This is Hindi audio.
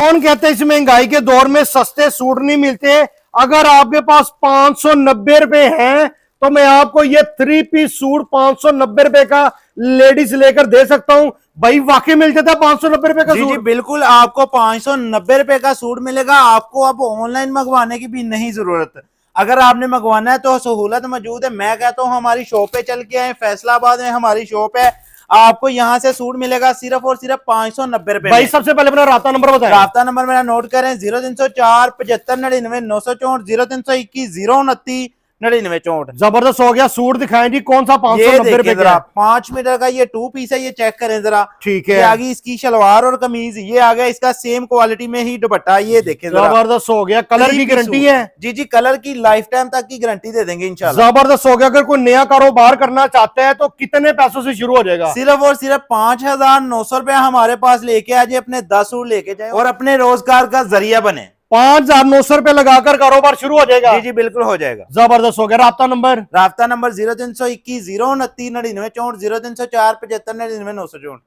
कौन कहते हैं इस महंगाई के दौर में सस्ते सूट नहीं मिलते। अगर आपके पास 590 रुपए हैं तो मैं आपको ये 3 पीस सूट 590 रुपए का लेडीज लेकर दे सकता हूं। भाई वाकई मिल जाता है 590 रुपए का जी सूट। जी बिल्कुल, आपको 590 रुपए का सूट मिलेगा। आपको अब ऑनलाइन मंगवाने की भी नहीं जरूरत। अगर आपने मंगवाना है तो सहूलत मौजूद है। मैं कहता हूँ हमारी शॉप पे चल के आए, फैसलाबाद में हमारी शॉप है। आपको यहाँ से सूट मिलेगा सिर्फ और सिर्फ 590 रुपए भाई में। सबसे पहले अपना राब्ता नंबर बताएं। राब्ता नंबर मेरा नोट करें 0304 75 99 964 0321 029 99 64। जबरदस्त हो गया। सूट दिखाएं जी, कौन सा 590 रुपए जरा का? 5 मीटर का ये 2 पीस है, ये चेक करें जरा। ठीक ये है। आ गई इसकी शलवार और कमीज, ये आ गया इसका सेम क्वालिटी में ही दुपट्टा। ये देखें जरा, जबरदस्त हो गया। कलर की गारंटी है? जी जी, कलर की लाइफ टाइम तक की गारंटी दे देंगे इंशाल्लाह। जबरदस्त हो गया। अगर कोई नया कारोबार करना चाहते हैं तो कितने पैसों से शुरू हो जाएगा? सिर्फ और सिर्फ 5,900 रुपया हमारे पास लेके आ जाए, अपने 10 सूट लेके जाए और अपने रोजगार का जरिया बने। 5,900 रुपए लगाकर कारोबार शुरू हो जाएगा। जी जी बिल्कुल हो जाएगा। जबरदस्त हो गया। राब्ता नंबर? राब्ता नंबर 0321 029 99 64 0304 75 99 964।